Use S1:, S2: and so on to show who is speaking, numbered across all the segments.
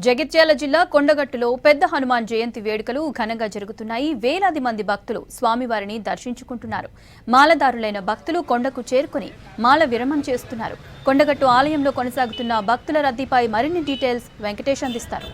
S1: జగిత్యాల జిల్లా కొండగట్టులో పెద్ద హనుమాన్ జయంతి వేడుకలు ఘనంగా జరుగుతున్నాయి. వేలాది మంది భక్తులు స్వామివారిని దర్శించుకుంటున్నారు. మాలదారులైన భక్తులు కొండకు చేరుకుని మాల విరమణ చేస్తున్నారు. కొండగట్టు ఆలయంలో కొనసాగుతున్న భక్తుల రద్దీపై మరిన్ని డీటెయిల్స్ వెంకటేష్ అందిస్తారు.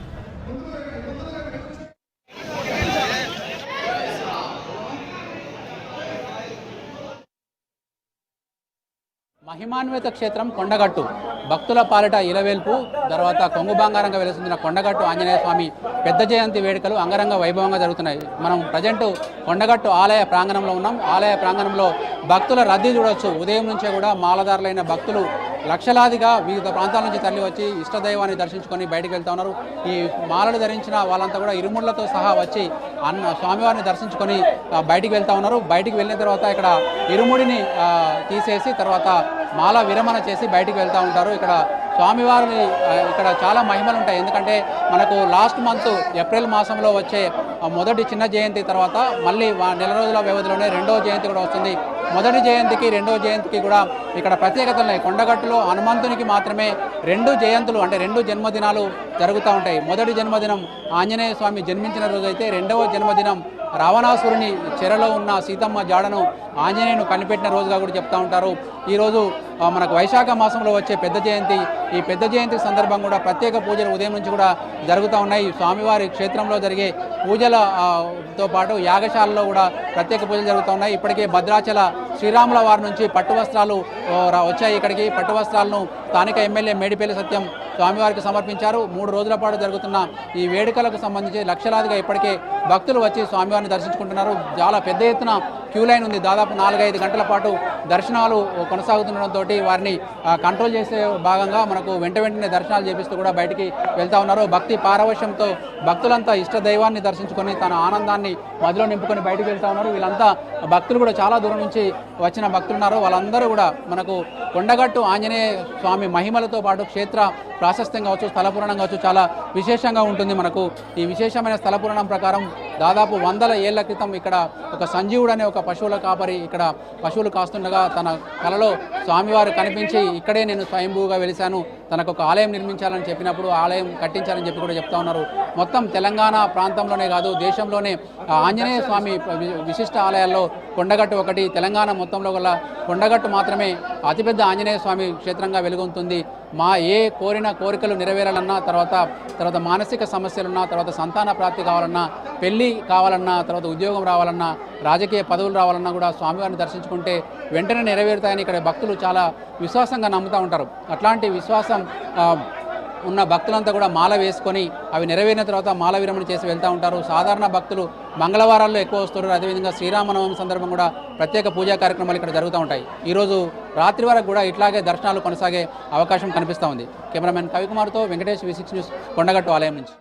S2: మహిమాన్విత క్షేత్రం కొండగట్టు భక్తుల పాలిట ఇలవేల్పు తర్వాత కొంగు బంగారంగా వెలుస్తున్న కొండగట్టు ఆంజనేయ స్వామి పెద్ద జయంతి వేడుకలు అంగరంగ వైభవంగా జరుగుతున్నాయి. మనం ప్రజెంట్ కొండగట్టు ఆలయ ప్రాంగణంలో ఉన్నాం. ఆలయ ప్రాంగణంలో భక్తుల రద్దీ చూడవచ్చు. ఉదయం నుంచే కూడా మాలదారులైన భక్తులు లక్షలాదిగా వివిధ ప్రాంతాల నుంచి తరలి వచ్చి ఇష్టదైవాన్ని దర్శించుకొని బయటకు వెళ్తా ఉన్నారు. ఈ మాలలు ధరించిన వాళ్ళంతా కూడా ఇరుముళ్లతో సహా వచ్చి స్వామివారిని దర్శించుకొని బయటికి వెళ్తా ఉన్నారు. బయటికి వెళ్ళిన తర్వాత ఇక్కడ ఇరుముడిని తీసేసి తర్వాత మాల విరమణ చేసి బయటికి వెళ్తూ ఉంటారు. ఇక్కడ స్వామివారిని ఇక్కడ చాలా మహిమలు ఉంటాయి. ఎందుకంటే మనకు లాస్ట్ మంత్ ఏప్రిల్ మాసంలో వచ్చే మొదటి చిన్న జయంతి తర్వాత మళ్ళీ నెల రోజుల వ్యవధిలోనే రెండవ జయంతి కూడా వస్తుంది. మొదటి జయంతికి రెండవ జయంతికి కూడా ఇక్కడ ప్రత్యేకతలు ఉన్నాయి. కొండగట్టులో హనుమంతునికి మాత్రమే రెండు జయంతులు అంటే రెండు జన్మదినాలు జరుగుతూ ఉంటాయి. మొదటి జన్మదినం ఆంజనేయ స్వామి జన్మించిన రోజైతే రెండవ జన్మదినం రావణాసురుని చెరలో ఉన్న సీతమ్మ జాడను ఆంజనేయును కనిపెట్టిన రోజుగా కూడా చెప్తూ ఉంటారు. ఈరోజు మనకు వైశాఖ మాసంలో వచ్చే పెద్ద జయంతి. ఈ పెద్ద జయంతి సందర్భంగా కూడా ప్రత్యేక పూజలు ఉదయం నుంచి కూడా జరుగుతూ ఉన్నాయి. స్వామివారి క్షేత్రంలో జరిగే పూజలతో పాటు యాగశాలలో కూడా ప్రత్యేక పూజలు జరుగుతూ ఉన్నాయి. ఇప్పటికే భద్రాచల శ్రీరాముల వారి నుంచి పట్టు వస్త్రాలు వచ్చాయి. ఇక్కడికి పట్టు వస్త్రాలను స్థానిక ఎమ్మెల్యే మేడిపల్లి సత్యం స్వామివారికి సమర్పించారు. 3 రోజుల పాటు జరుగుతున్న ఈ వేడుకలకు సంబంధించి లక్షలాదిగా ఇప్పటికే భక్తులు వచ్చి స్వామివారిని దర్శించుకుంటున్నారు. చాలా పెద్ద ఎత్తున క్యూ లైన్ ఉంది. దాదాపు 4-5 గంటల పాటు దర్శనాలు కొనసాగుతుండడంతో వారిని కంట్రోల్ చేసే భాగంగా మనకు వెంటనే దర్శనాలు చేపిస్తూ కూడా బయటికి వెళ్తూ ఉన్నారు. భక్తి పారవశ్యంతో భక్తులంతా ఇష్ట దైవాన్ని దర్శించుకొని తన ఆనందాన్ని మదిలో నింపుకొని బయటికి వెళ్తూ ఉన్నారు. వీళ్ళంతా భక్తులు కూడా చాలా దూరం నుంచి వచ్చిన భక్తులు ఉన్నారు. వాళ్ళందరూ కూడా మనకు కొండగట్టు ఆంజనేయ స్వామి మహిమలతో పాటు క్షేత్ర ప్రాశస్త్యం కావచ్చు, స్థల పురాణం కావచ్చు చాలా విశేషంగా ఉంటుంది. మనకు ఈ విశేషమైన స్థల పురాణం ప్రకారం దాదాపు 100 ఏళ్ల క్రితం ఇక్కడ ఒక సంజీవుడు అనే ఒక పశువుల కాపరి ఇక్కడ పశువులు కాస్తుండగా తన కలలో స్వామివారు కనిపించి ఇక్కడే నేను స్వయంభూగా వెలిశాను, తనకు ఒక ఆలయం నిర్మించాలని చెప్పినప్పుడు ఆలయం కట్టించాలని చెప్పి కూడా చెప్తా ఉన్నారు. మొత్తం తెలంగాణ ప్రాంతంలోనే కాదు దేశంలోనే ఆంజనేయ స్వామి విశిష్ట ఆలయాల్లో కొండగట్టు ఒకటి. తెలంగాణ మొత్తంలో గల కొండగట్టు మాత్రమే అతిపెద్ద ఆంజనేయ స్వామి క్షేత్రంగా వెలుగొందుతుంది. మా ఏ కోరిన కోరికలు నెరవేరాలన్నా తర్వాత మానసిక సమస్యలున్నా తర్వాత సంతాన ప్రాప్తి కావాలన్నా పెళ్లి కావాలన్నా తర్వాత ఉద్యోగం రావాలన్నా రాజకీయ పదవులు రావాలన్నా కూడా స్వామివారిని దర్శించుకుంటే వెంటనే నెరవేరుతాయని ఇక్కడ భక్తులు చాలా విశ్వాసంగా నమ్ముతూ ఉంటారు. అట్లాంటి విశ్వాసం ఉన్న భక్తులంతా కూడా మాల వేసుకొని అవి నెరవేరిన తర్వాత మాల విరమణ చేసి వెళ్తూ ఉంటారు. సాధారణ భక్తులు మంగళవారాల్లో ఎక్కువ వస్తారు. అదేవిధంగా శ్రీరామనవమి సందర్భం కూడా ప్రత్యేక పూజా కార్యక్రమాలు ఇక్కడ జరుగుతూ ఉంటాయి. ఈరోజు రాత్రి వరకు కూడా ఇట్లాగే దర్శనాలు కొనసాగే అవకాశం కనిపిస్తూ ఉంది. కెమెరామెన్ కవికుమార్తో వెంకటేష్, V6 న్యూస్, కొండగట్టు ఆలయం నుంచి.